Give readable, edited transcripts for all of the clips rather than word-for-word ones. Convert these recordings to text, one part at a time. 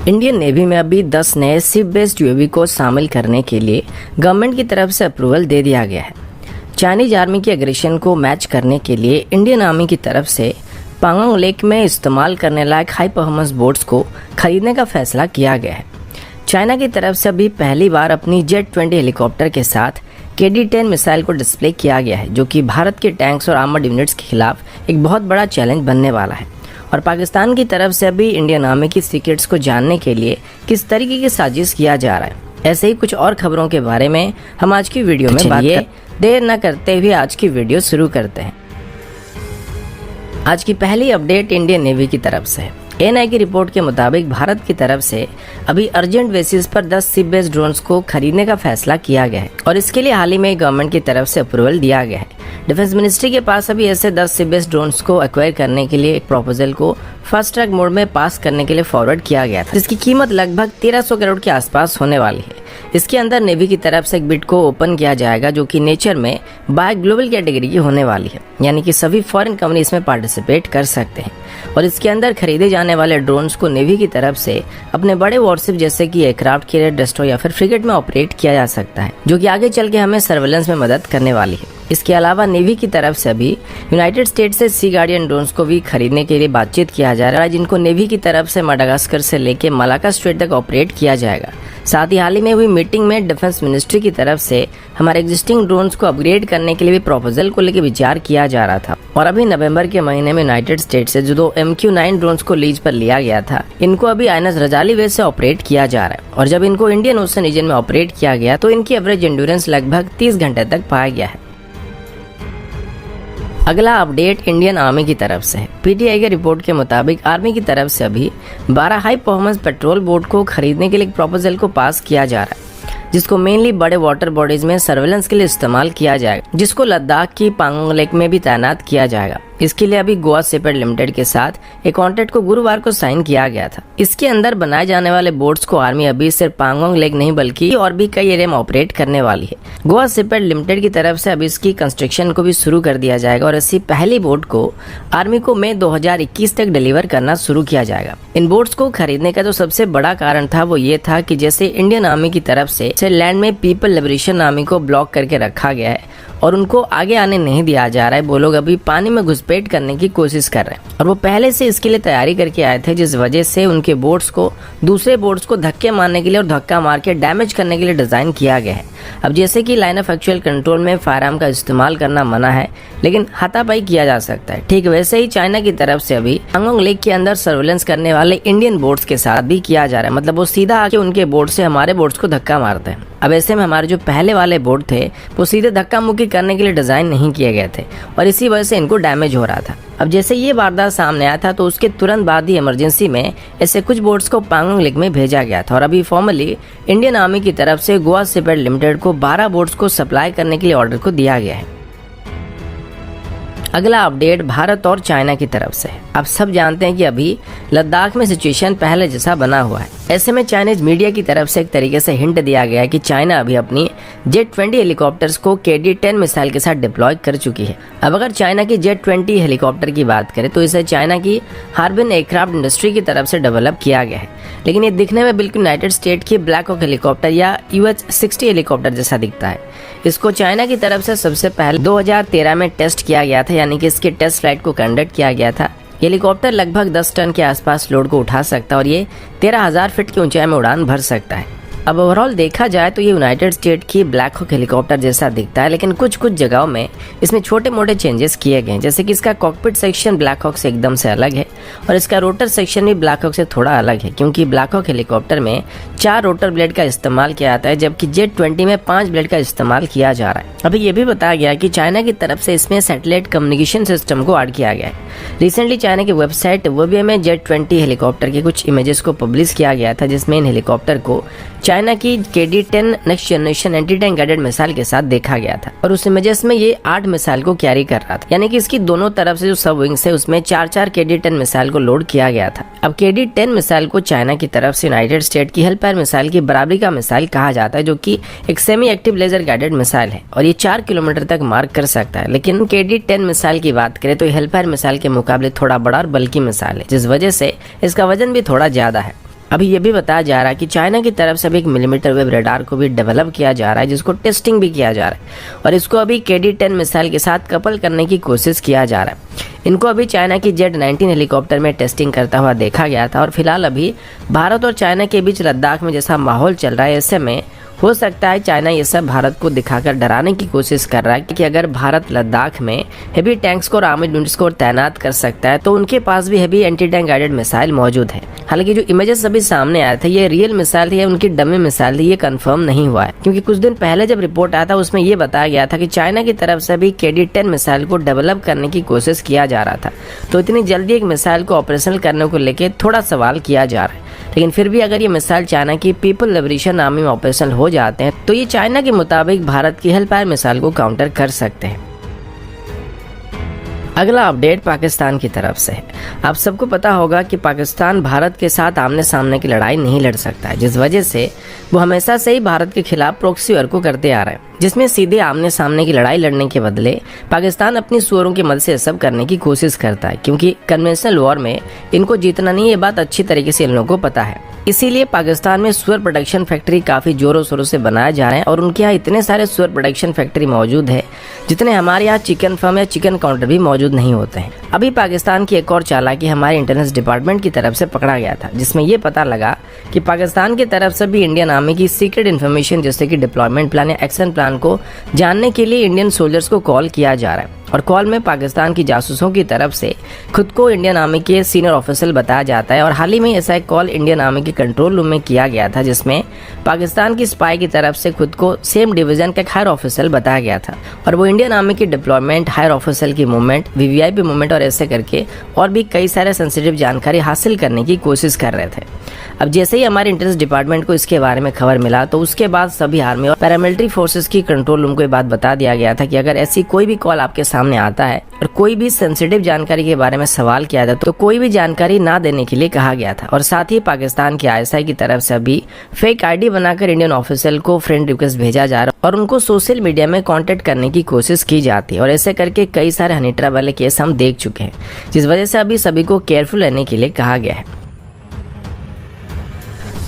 Indian navy में अभी 10 नए शिप बेस्ड यूएवी को शामिल करने के लिए गवर्नमेंट की तरफ से अप्रूवल दे दिया गया है। चाइनीज आर्मी की एग्रेशन को मैच करने के लिए इंडियन आर्मी की तरफ से पांगोंग लेक में इस्तेमाल करने लायक हाई परफॉर्मेंस बोट्स को खरीदने का फैसला किया गया है। चाइना की तरफ से अभी पहली बार अपनी जेट-20 हेलीकॉप्टर के साथ KD-10 मिसाइल को डिस्प्ले किया गया है, जो कि भारत के टैंक्स और आर्मर्ड यूनिट्स के खिलाफ एक बहुत बड़ा चैलेंज बनने वाला है। और पाकिस्तान की तरफ से अभी इंडियन आर्मी की सीक्रेट्स को जानने के लिए किस तरीके की साजिश किया जा रहा है, ऐसे ही कुछ और खबरों के बारे में हम आज की वीडियो में बात करेंगे। देर न करते हुए आज की वीडियो शुरू करते हैं। आज की पहली अपडेट इंडियन नेवी की तरफ से है। एएनआई की रिपोर्ट के मुताबिक भारत की तरफ से अभी अर्जेंट बेसिस पर 10 शिप बेस्ड ड्रोन्स को खरीदने का फैसला किया गया है और इसके लिए हाल ही में गवर्नमेंट की तरफ से अप्रूवल दिया गया है। डिफेंस मिनिस्ट्री के पास अभी ऐसे 10 शिप बेस्ड ड्रोन्स को एक्वायर करने के लिए एक प्रपोजल को फास्ट ट्रैक मोड में पास करने के लिए फॉरवर्ड किया गया था, जिसकी कीमत लगभग 1300 करोड़ के आसपास होने वाली है। इसके अंदर नेवी की तरफ से एक बिड को ओपन किया जाएगा, जो कि नेचर में बाय ग्लोबल कैटेगरी की होने वाली है, यानी कि सभी फॉरेन कंपनी इसमें पार्टिसिपेट कर सकते हैं। और इसके अंदर खरीदे जाने वाले ड्रोन्स को नेवी की तरफ से अपने बड़े वॉरशिप जैसे कि एयरक्राफ्ट कैरियर, डेस्ट्रॉयर या फिर फ्रिगेट में ऑपरेट किया जा सकता है, जो कि आगे चल के हमें सर्वेलेंस में मदद करने वाली है। इसके अलावा नेवी की तरफ से अभी यूनाइटेड स्टेट्स से सी गार्डियन ड्रोन्स को भी खरीदने के लिए बातचीत किया जा रहा है, जिनको नेवी की तरफ से मडागास्कर से लेके मलाका स्ट्रेट तक ऑपरेट किया जाएगा। साथ ही हाल ही में हुई मीटिंग में डिफेंस मिनिस्ट्री की तरफ से हमारे एग्जिस्टिंग ड्रोन्स को अपग्रेड करने के लिए भी प्रपोजल को लेकर विचार किया जा रहा था। और अभी नवंबर के महीने में यूनाइटेड स्टेट्स से जो 2 MQ-9 ड्रोन्स को लीज पर लिया गया था, इनको अभी INS रजाली वे से ऑपरेट किया जा रहा है। और जब इनको इंडियन ओशन रीजन में ऑपरेट किया गया तो इनकी एवरेज एंड्योरेंस लगभग 30 घंटे तक पाया गया है। अगला अपडेट इंडियन आर्मी की तरफ से है। PTI के रिपोर्ट के मुताबिक आर्मी की तरफ से अभी 12 हाई परफॉर्मेंस पेट्रोल बोट को खरीदने के लिए एक प्रपोजल को पास किया जा रहा है, जिसको मेनली बड़े वाटर बॉडीज में सर्वेलेंस के लिए इस्तेमाल किया जाएगा, जिसको लद्दाख की पांगोंग लेक में भी तैनात किया जाएगा। इसके लिए अभी गोवा शिपयार्ड लिमिटेड के साथ एक कॉन्ट्रैक्ट को गुरुवार को साइन किया गया था। इसके अंदर बनाए जाने वाले बोट्स को आर्मी अभी सिर्फ पांगोंग लेक नहीं बल्कि और भी कई एरिया में ऑपरेट करने वाली है। गोवा शिपयार्ड लिमिटेड की तरफ से अभी इसकी कंस्ट्रक्शन को भी शुरू कर दिया जाएगा और इसी पहली बोट को आर्मी को मई 2021 तक डिलीवर करना शुरू किया जाएगा। इन बोट्स को खरीदने का जो सबसे बड़ा कारण था वो ये था कि जैसे इंडियन आर्मी की तरफ से लैंड में पीपल लिबरेशन आर्मी को ब्लॉक करके रखा गया है और उनको आगे आने नहीं दिया जा रहा है, वो लोग अभी पानी में घुसपैठ करने की कोशिश कर रहे हैं और वो पहले से इसके लिए तैयारी करके आए थे, जिस वजह से उनके बोट्स को दूसरे बोट्स को धक्के मारने के लिए और धक्का मार के डैमेज करने के लिए डिजाइन किया गया है। अब जैसे कि लाइन ऑफ एक्चुअल कंट्रोल में फायरआर्म का इस्तेमाल करना मना है, लेकिन हाथापाई किया जा सकता है। ठीक वैसे ही चाइना की तरफ से अभी पांगोंग लेक के अंदर सर्वेलेंस करने वाले इंडियन बोट्स के साथ भी किया जा रहा है, मतलब वो सीधा आके उनके बोट से हमारे बोट्स को धक्का मारते हैं। अब ऐसे में हमारे जो पहले वाले बोट थे वो सीधे धक्का मुक्की करने के लिए डिजाइन नहीं किए गए थे और इसी वजह से इनको डैमेज हो रहा था। अब जैसे ये वारदात सामने आया था तो उसके तुरंत बाद ही इमरजेंसी में ऐसे कुछ बोट्स को पांगोंग लेक में भेजा गया था और अभी फॉर्मली इंडियन आर्मी की तरफ से गोवा शिपयार्ड लिमिटेड को 12 बोट्स को सप्लाई करने के लिए ऑर्डर को दिया गया है। अगला अपडेट भारत और चाइना की तरफ से है। आप सब जानते हैं कि अभी लद्दाख में सिचुएशन पहले जैसा बना हुआ है। ऐसे में चाइनीज मीडिया की तरफ से एक तरीके से हिंट दिया गया है कि चाइना अभी अपनी जेट-20 हेलीकॉप्टर्स को KD-10 मिसाइल के साथ डिप्लॉय कर चुकी है। अब अगर चाइना की जेट-20 हेलीकॉप्टर की बात करें तो इसे चाइना की हार्बिन एयरक्राफ्ट इंडस्ट्री की तरफ से डेवलप किया गया है, लेकिन ये दिखने में बिल्कुल यूनाइटेड स्टेट की ब्लैक हॉक हेलीकॉप्टर या UH-60 हेलीकॉप्टर जैसा दिखता है। इसको चाइना की तरफ से सबसे पहले 2013 में टेस्ट किया गया था, यानी कि इसके टेस्ट फ्लाइट को कंडक्ट किया गया था। हेलीकॉप्टर लगभग 10 टन के आसपास लोड को उठा सकता है और ये 13,000 फीट की ऊंचाई में उड़ान भर सकता है। अब ओवरऑल देखा जाए तो ये यूनाइटेड स्टेट की ब्लैक हॉक हेलीकॉप्टर जैसा दिखता है, लेकिन कुछ जगहों में इसमें छोटे मोटे चेंजेस किए गए हैं, जैसे कि इसका कॉकपिट सेक्शन ब्लैक हॉक से एकदम से अलग है और इसका रोटर सेक्शन भी ब्लैक हॉक से थोड़ा अलग है, क्योंकि ब्लैक हॉक हेलीकॉप्टर में 4 रोटर ब्लेड का इस्तेमाल किया जाता है, जबकि जेट-20 में 5 ब्लेड का इस्तेमाल किया जा रहा है। अभी ये भी बताया गया कि चाइना की तरफ से इसमें सैटेलाइट कम्युनिकेशन सिस्टम को ऐड किया गया है। रिसेंटली चाइना की वेबसाइट वेबिया में जेट-20 हेलीकॉप्टर के कुछ इमेजेस को पब्लिश किया गया था, जिसमें इन हेलीकॉप्टर को चाइना की KD-10 next generation anti tank guided missile के साथ देखा गया था और उस इमेजेस में ये 8 मिसाइल को कैरी कर रहा था, यानी कि इसकी दोनों तरफ से जो सब विंग्स है उसमें 4-4 KD-10 मिसाइल को लोड किया गया था। अब KD-10 मिसाइल को चाइना की तरफ से यूनाइटेड स्टेट की हेल्फायर मिसाइल की बराबरी का मिसाइल कहा जाता है, जो कि एक semi active laser guided missile है और ये 4 किलोमीटर तक मार्क कर सकता है। लेकिन KD-10 मिसाइल की बात करें तो हेल्फायर मिसाइल के मुकाबले थोड़ा बड़ा और बल्कि मिसाइल है, जिस वजह से इसका वजन भी थोड़ा ज्यादा है। अभी ये भी बताया जा रहा है कि चाइना की तरफ से अभी एक मिलीमीटर वेव रडार को भी डेवलप किया जा रहा है, जिसको टेस्टिंग भी किया जा रहा है और इसको अभी KD-10 मिसाइल के साथ कपल करने की कोशिश किया जा रहा है। इनको अभी चाइना की जेट-19 हेलीकॉप्टर में टेस्टिंग करता हुआ देखा गया था और फिलहाल अभी भारत और चाइना के बीच लद्दाख में जैसा माहौल चल रहा है, ऐसे में हो सकता है चाइना ये सब भारत को दिखाकर डराने की कोशिश कर रहा है कि अगर भारत लद्दाख में हेवी टैंक्स को और आर्मर्ड यूनिट्स को तैनात कर सकता है तो उनके पास भी heavy anti tank guided missile मौजूद है। हालांकि जो इमेजेस अभी सामने आए थे ये रियल मिसाइल थी या उनकी डमी मिसाइल थी, ये कंफर्म नहीं हुआ है, क्योंकि कुछ दिन पहले जब रिपोर्ट आया था उसमें ये बताया गया था कि चाइना की तरफ से भी KD-10 मिसाइल को डेवलप करने की कोशिश किया जा रहा था। तो इतनी जल्दी एक मिसाइल को ऑपरेशनल करने को लेकर थोड़ा सवाल किया जा रहा है, लेकिन फिर भी अगर ये मिसाइल चाइना की पीपल लिबरेशन आर्मी में ऑपरेशनल हो जाते हैं तो ये चाइना के मुताबिक भारत की हेलफायर मिसाइल को काउंटर कर सकते हैं। अगला अपडेट पाकिस्तान की तरफ से है। आप सबको पता होगा कि पाकिस्तान भारत के साथ आमने सामने की लड़ाई नहीं लड़ सकता है, जिस वजह से वो हमेशा से ही भारत के खिलाफ प्रॉक्सी वॉर को करते आ रहे हैं, जिसमें सीधे आमने सामने की लड़ाई लड़ने के बदले पाकिस्तान अपनी सुअरों की मदद से सब करने की कोशिश करता है, क्योंकि कन्वेंशनल वॉर में इनको जीतना नहीं, ये बात अच्छी तरीके से इन लोगों को पता है। इसीलिए पाकिस्तान में सुअर प्रोडक्शन फैक्ट्री काफी जोरों शोरों से बनाए जा रहे हैं और उनके यहाँ इतने सारे सुअर प्रोडक्शन फैक्ट्री मौजूद है जितने हमारे यहाँ चिकन फार्म या चिकन काउंटर भी मौजूद नहीं होते हैं। अभी पाकिस्तान की एक और चालाकी हमारे इंटेलिजेंस डिपार्टमेंट की तरफ से पकड़ा गया था, जिसमें ये पता लगा कि पाकिस्तान की तरफ से भी इंडियन आर्मी की सीक्रेट इन्फॉर्मेशन जैसे कि डिप्लॉयमेंट प्लान या एक्शन प्लान को जानने के लिए इंडियन सोल्जर्स को कॉल किया जा रहा है और कॉल में पाकिस्तान की जासूसों की तरफ से खुद को इंडियन आर्मी के सीनियर ऑफिसर बताया जाता है। और हाल ही में ऐसा एक कॉल इंडियन आर्मी के कंट्रोल रूम में किया गया था, जिसमें पाकिस्तान की स्पाई की तरफ से खुद को सेम डिवीजन का हायर ऑफिसर बताया गया था और वो इंडियन आर्मी की डिप्लॉयमेंट, हायर ऑफिसर की मूवमेंट, VVIP मूवमेंट और ऐसे करके और भी कई सारे सेंसिटिव जानकारी हासिल करने की कोशिश कर रहे थे। अब जैसे ही हमारे इंटेलिजेंस डिपार्टमेंट को इसके बारे में खबर मिला तो उसके बाद सभी आर्मी और पैरामिलिट्री फोर्सेस की कंट्रोल रूम को ये बात बता दिया गया था कि अगर ऐसी कोई भी कॉल आपके सामने आता है और कोई भी सेंसिटिव जानकारी के बारे में सवाल किया था तो कोई भी जानकारी ना देने के लिए कहा गया था। और साथ ही पाकिस्तान के ISI की तरफ से अभी फेक ID बनाकर इंडियन ऑफिसर को फ्रेंड रिक्वेस्ट भेजा जा रहा है और उनको सोशल मीडिया में कांटेक्ट करने की कोशिश की जाती है और ऐसे करके कई सारे हनी ट्रैप वाले केस हम देख चुके हैं, जिस वजह से अभी सभी को केयरफुल रहने के लिए कहा गया है।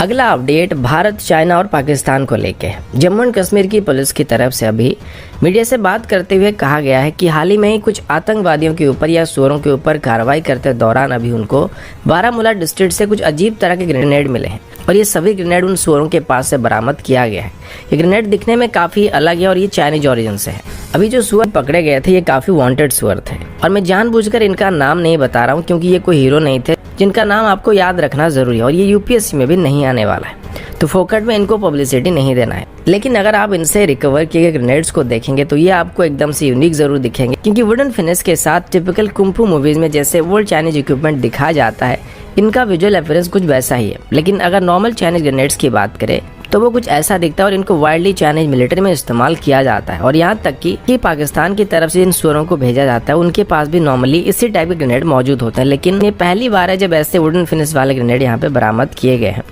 अगला अपडेट भारत, चाइना और पाकिस्तान को लेके है। जम्मू एंड कश्मीर की पुलिस की तरफ से अभी मीडिया से बात करते हुए कहा गया है कि हाल ही में ही कुछ आतंकवादियों के ऊपर या सुअरों के ऊपर कार्रवाई करते दौरान अभी उनको बारामूला डिस्ट्रिक्ट से कुछ अजीब तरह के ग्रेनेड मिले हैं और ये सभी ग्रेनेड उन सुअरों के पास से बरामद किया गया है। ये ग्रेनेड दिखने में काफी अलग है और ये चाइनीज ओरिजिन से है। अभी जो सुअर पकड़े गए थे ये काफी वांटेड सुअर थे और मैं जानबूझकर इनका नाम नहीं बता रहा हूँ क्योंकि ये कोई हीरो नहीं थे जिनका नाम आपको याद रखना जरूरी है और ये UPSC में भी नहीं आने वाला है, तो फोकट में इनको पब्लिसिटी नहीं देना है। लेकिन अगर आप इनसे रिकवर किए गए ग्रेनेड्स को देखेंगे तो ये आपको एकदम से यूनिक जरूर दिखेंगे, क्योंकि वुडन फिनिश के साथ टिपिकल कुंफू मूवीज में जैसे ओल्ड चाइनीज इक्विपमेंट दिखाया जाता है, इनका विजुअल अपीयरेंस कुछ वैसा ही है। लेकिन अगर नॉर्मल चाइनीज ग्रेनेड्स की बात करें तो वो कुछ ऐसा दिखता है और इनको वाइडली चाइनीज मिलिट्री में इस्तेमाल किया जाता है और यहाँ तक कि पाकिस्तान की तरफ से इन सुअरों को भेजा जाता है उनके पास भी नॉर्मली इसी टाइप के ग्रेनेड मौजूद होते हैं। लेकिन ये पहली बार है जब ऐसे वुडन फिनिश वाले ग्रेनेड यहाँ पे बरामद किए गए हैं।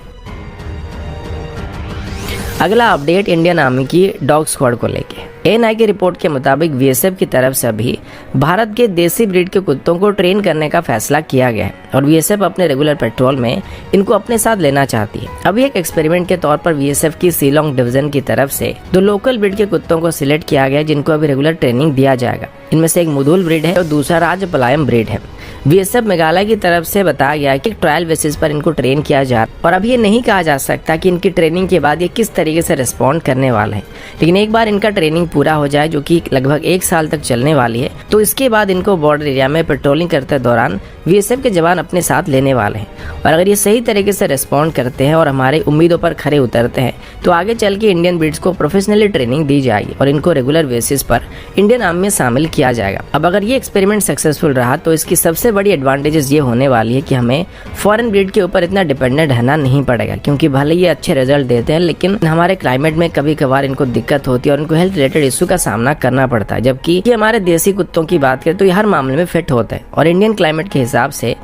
अगला अपडेट इंडियन आर्मी की डॉग स्क्वाड को लेके। ANI की रिपोर्ट के मुताबिक VSF की तरफ से अभी भारत के देसी ब्रीड के कुत्तों को ट्रेन करने का फैसला किया गया है और VSF अपने रेगुलर पेट्रोल में इनको अपने साथ लेना चाहती है। अभी एक एक्सपेरिमेंट के तौर पर VSF की शिलांग डिवीजन की तरफ से 2 लोकल ब्रीड के कुत्तों को सिलेक्ट किया गया जिनको अभी रेगुलर ट्रेनिंग दिया जाएगा। इनमें से एक मुधोल ब्रीड है और दूसरा राजपलायम ब्रीड है। VSF मेघालय की तरफ से बताया गया कि ट्रायल बेसिस पर इनको ट्रेन किया जा रहा है और अभी ये नहीं कहा जा सकता कि इनकी ट्रेनिंग के बाद ये किस तरीके से रिस्पॉन्ड करने वाले हैं, लेकिन एक बार इनका ट्रेनिंग पूरा हो जाए जो कि लगभग 1 साल तक चलने वाली है तो इसके बाद इनको बॉर्डर एरिया में पेट्रोलिंग करते दौरान VSF के जवान अपने साथ लेने वाले हैं और अगर ये सही तरीके से रिस्पॉन्ड करते हैं और हमारे उम्मीदों पर खरे उतरते हैं तो आगे चल के इंडियन ब्रीड्स को प्रोफेशनली ट्रेनिंग दी जाएगी और इनको रेगुलर बेसिस पर इंडियन आर्मी में शामिल किया जाएगा। अब अगर ये एक्सपेरिमेंट सक्सेसफुल रहा तो इसकी सबसे बड़ी एडवांटेजेस ये होने वाली है कि हमें फॉरेन ब्रीड के ऊपर इतना डिपेंडेंट रहना नहीं पड़ेगा, क्योंकि भले ये अच्छे रिजल्ट देते हैं लेकिन हमारे क्लाइमेट में कभी कभार इनको दिक्कत होती है और इनको हेल्थ रिलेटेड इश्यू का सामना करना पड़ता है। जबकि हमारे देसी कुत्तों की बात करें तो ये हर मामले में फिट होता है और इंडियन क्लाइमेट के हिसाब से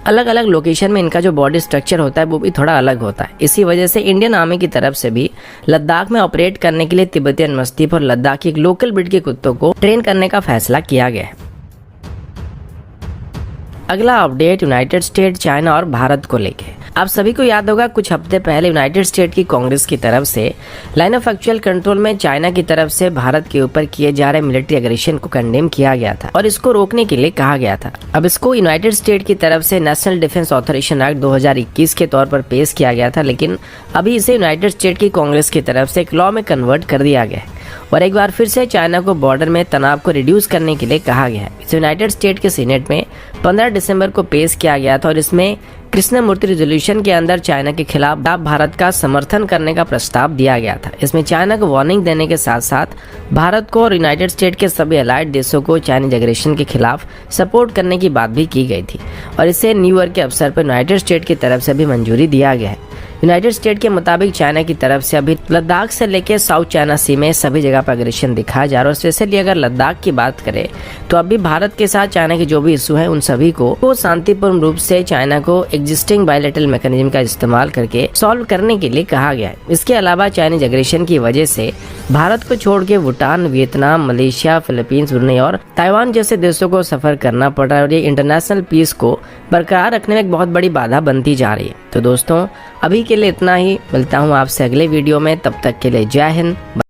अलग अलग लोकेशन में इनका जो बॉडी स्ट्रक्चर होता है वो भी थोड़ा अलग होता है। इसी वजह से इंडियन आर्मी की तरफ से भी लद्दाख में ऑपरेट करने के लिए तिब्बतियन मस्तीफ और लद्दाख की एक लोकल ब्रीड के कुत्तों को ट्रेन करने का फैसला किया गया है। अगला अपडेट यूनाइटेड स्टेट, चाइना और भारत को लेके। आप सभी को याद होगा कुछ हफ्ते पहले यूनाइटेड स्टेट की कांग्रेस की तरफ से लाइन ऑफ एक्चुअल कंट्रोल में चाइना की तरफ से भारत के ऊपर किए जा रहे मिलिट्री एग्रेशन को कंडेम किया गया था और इसको रोकने के लिए कहा गया था। अब इसको यूनाइटेड स्टेट की तरफ से नेशनल डिफेंस ऑथराइजेशन एक्ट 2021 के तौर पर पेश किया गया था, लेकिन अभी इसे यूनाइटेड स्टेट की कांग्रेस की तरफ से एक लॉ में कन्वर्ट कर दिया गया है और एक बार फिर से चाइना को बॉर्डर में तनाव को रिड्यूस करने के लिए कहा गया है। इसे यूनाइटेड स्टेट के सीनेट में 15 दिसंबर को पेश किया गया था और इसमें कृष्णमूर्ति रेजोल्यूशन के अंदर चाइना के खिलाफ भारत का समर्थन करने का प्रस्ताव दिया गया था। इसमें चाइना को वार्निंग देने के साथ साथ भारत को और यूनाइटेड स्टेट के सभी अलाइड देशों को चाइनीज एग्रेशन के खिलाफ सपोर्ट करने की बात भी की गई थी और इसे न्यू ईयर के अवसर पर यूनाइटेड स्टेट की तरफ से भी मंजूरी दिया गया है। यूनाइटेड स्टेट के मुताबिक चाइना की तरफ से अभी लद्दाख से लेकर साउथ चाइना सी में सभी जगह पर एग्रेशन दिखाया जा रहा है और स्पेशली अगर लद्दाख की बात करें तो अभी भारत के साथ चाइना के जो भी इशू हैं उन सभी को शांतिपूर्ण रूप से चाइना को एग्जिस्टिंग बायलैटरल मैकेनिज्म का इस्तेमाल करके सॉल्व करने के लिए कहा गया है। इसके अलावा चाइनीज एग्रेशन की वजह से भारत को छोड़ के Bhutan, Vietnam, Malaysia, Philippines, Brunei और ताइवान जैसे देशों को सफर करना पड़ रहा है और ये इंटरनेशनल पीस को बरकरार रखने में एक बहुत बड़ी बाधा बनती जा रही है। तो दोस्तों अभी के लिए इतना ही, मिलता हूँ आपसे अगले वीडियो में, तब तक के लिए जय हिंद।